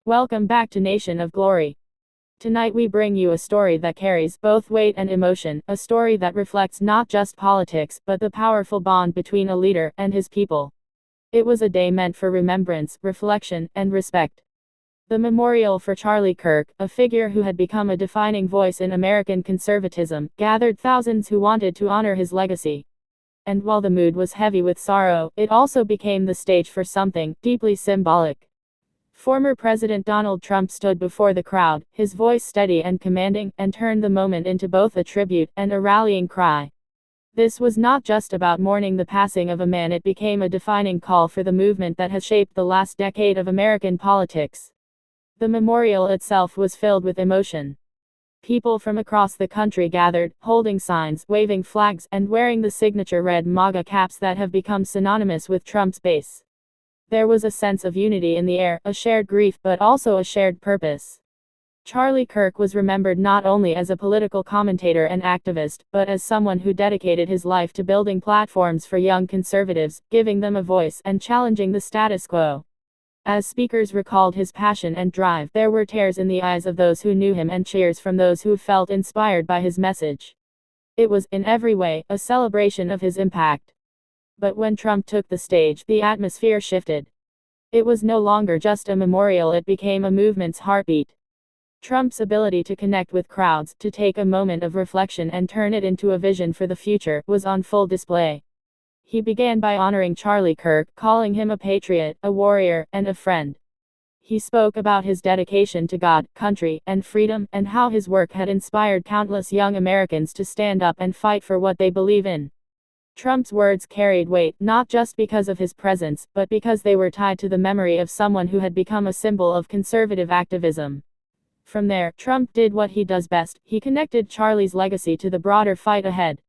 Welcome back to Nation of Glory. Tonight we bring you a story that carries both weight and emotion, a story that reflects not just politics, but the powerful bond between a leader and his people. It was a day meant for remembrance, reflection, and respect. The memorial for Charlie Kirk, a figure who had become a defining voice in American conservatism, gathered thousands who wanted to honor his legacy. And while the mood was heavy with sorrow, it also became the stage for something deeply symbolic. Former President Donald Trump stood before the crowd, his voice steady and commanding, and turned the moment into both a tribute and a rallying cry. This was not just about mourning the passing of a man, it became a defining call for the movement that has shaped the last decade of American politics. The memorial itself was filled with emotion. People from across the country gathered, holding signs, waving flags, and wearing the signature red MAGA caps that have become synonymous with Trump's base. There was a sense of unity in the air, a shared grief, but also a shared purpose. Charlie Kirk was remembered not only as a political commentator and activist, but as someone who dedicated his life to building platforms for young conservatives, giving them a voice, and challenging the status quo. As speakers recalled his passion and drive, there were tears in the eyes of those who knew him and cheers from those who felt inspired by his message. It was, in every way, a celebration of his impact. But when Trump took the stage, the atmosphere shifted. It was no longer just a memorial, it became a movement's heartbeat. Trump's ability to connect with crowds, to take a moment of reflection and turn it into a vision for the future, was on full display. He began by honoring Charlie Kirk, calling him a patriot, a warrior, and a friend. He spoke about his dedication to God, country, and freedom, and how his work had inspired countless young Americans to stand up and fight for what they believe in. Trump's words carried weight, not just because of his presence, but because they were tied to the memory of someone who had become a symbol of conservative activism. From there, Trump did what he does best: he connected Charlie's legacy to the broader fight ahead.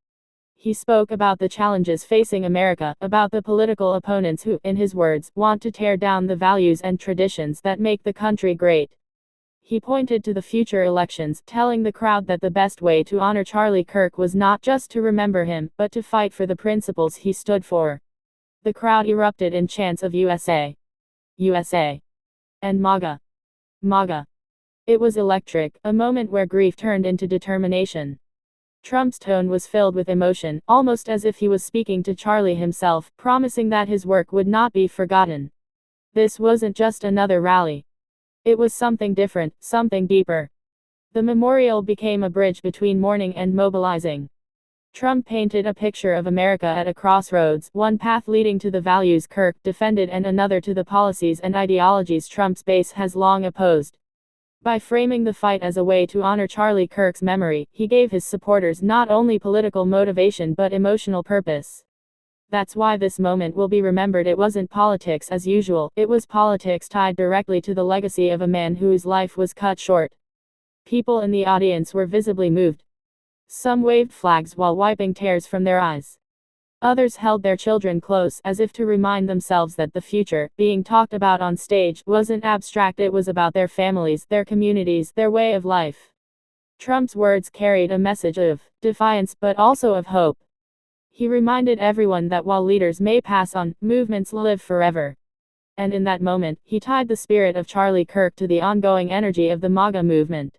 He spoke about the challenges facing America, about the political opponents who, in his words, want to tear down the values and traditions that make the country great. He pointed to the future elections, telling the crowd that the best way to honor Charlie Kirk was not just to remember him, but to fight for the principles he stood for. The crowd erupted in chants of USA, USA, and MAGA, MAGA. It was electric, a moment where grief turned into determination. Trump's tone was filled with emotion, almost as if he was speaking to Charlie himself, promising that his work would not be forgotten. This wasn't just another rally. It was something different, something deeper. The memorial became a bridge between mourning and mobilizing. Trump painted a picture of America at a crossroads, one path leading to the values Kirk defended and another to the policies and ideologies Trump's base has long opposed. By framing the fight as a way to honor Charlie Kirk's memory, he gave his supporters not only political motivation but emotional purpose. That's why this moment will be remembered. It wasn't politics as usual, it was politics tied directly to the legacy of a man whose life was cut short. People in the audience were visibly moved. Some waved flags while wiping tears from their eyes. Others held their children close, as if to remind themselves that the future, being talked about on stage, wasn't abstract, it was about their families, their communities, their way of life. Trump's words carried a message of defiance, but also of hope. He reminded everyone that while leaders may pass on, movements live forever. And in that moment, he tied the spirit of Charlie Kirk to the ongoing energy of the MAGA movement.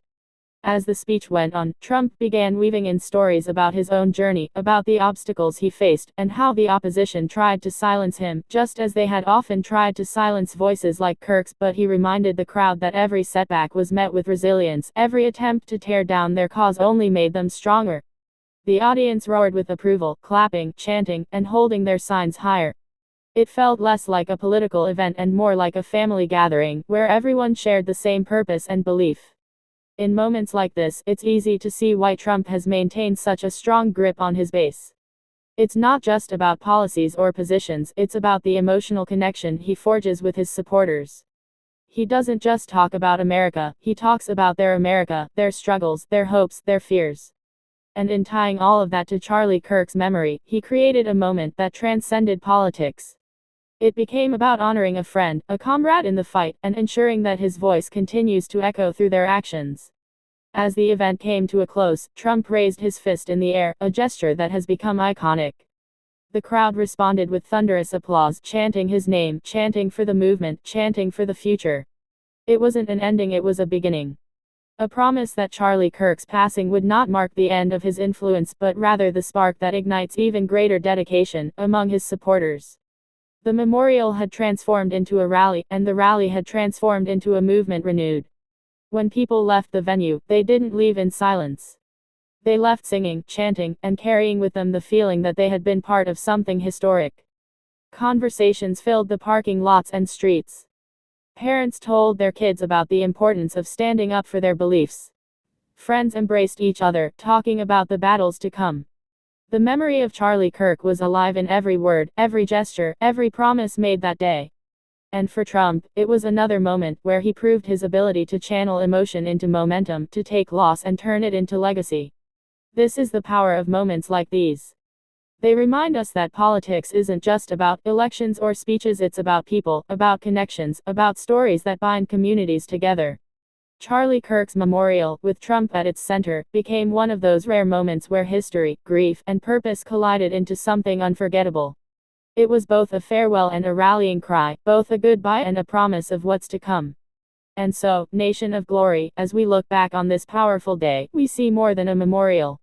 As the speech went on, Trump began weaving in stories about his own journey, about the obstacles he faced, and how the opposition tried to silence him, just as they had often tried to silence voices like Kirk's. But he reminded the crowd that every setback was met with resilience, every attempt to tear down their cause only made them stronger. The audience roared with approval, clapping, chanting, and holding their signs higher. It felt less like a political event and more like a family gathering, where everyone shared the same purpose and belief. In moments like this, it's easy to see why Trump has maintained such a strong grip on his base. It's not just about policies or positions, it's about the emotional connection he forges with his supporters. He doesn't just talk about America, he talks about their America, their struggles, their hopes, their fears. And in tying all of that to Charlie Kirk's memory, he created a moment that transcended politics. It became about honoring a friend, a comrade in the fight, and ensuring that his voice continues to echo through their actions. As the event came to a close, Trump raised his fist in the air, a gesture that has become iconic. The crowd responded with thunderous applause, chanting his name, chanting for the movement, chanting for the future. It wasn't an ending, it was a beginning. A promise that Charlie Kirk's passing would not mark the end of his influence but rather the spark that ignites even greater dedication among his supporters. The memorial had transformed into a rally, and the rally had transformed into a movement renewed. When people left the venue, they didn't leave in silence. They left singing, chanting, and carrying with them the feeling that they had been part of something historic. Conversations filled the parking lots and streets. Parents told their kids about the importance of standing up for their beliefs. Friends embraced each other, talking about the battles to come. The memory of Charlie Kirk was alive in every word, every gesture, every promise made that day. And for Trump, it was another moment where he proved his ability to channel emotion into momentum, to take loss and turn it into legacy. This is the power of moments like these. They remind us that politics isn't just about elections or speeches, it's about people, about connections, about stories that bind communities together. Charlie Kirk's memorial, with Trump at its center, became one of those rare moments where history, grief, and purpose collided into something unforgettable. It was both a farewell and a rallying cry, both a goodbye and a promise of what's to come. And so, Nation of Glory, as we look back on this powerful day, we see more than a memorial.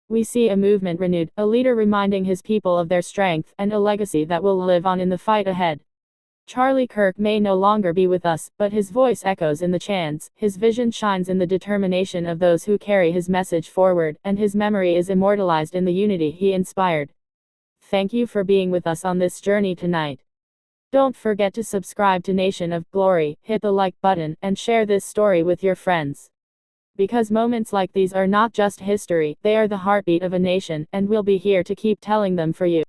We see a movement renewed, a leader reminding his people of their strength, and a legacy that will live on in the fight ahead. Charlie Kirk may no longer be with us, but his voice echoes in the chants, his vision shines in the determination of those who carry his message forward, and his memory is immortalized in the unity he inspired. Thank you for being with us on this journey tonight. Don't forget to subscribe to Nation of Glory, hit the like button, and share this story with your friends. Because moments like these are not just history, they are the heartbeat of a nation, and we'll be here to keep telling them for you.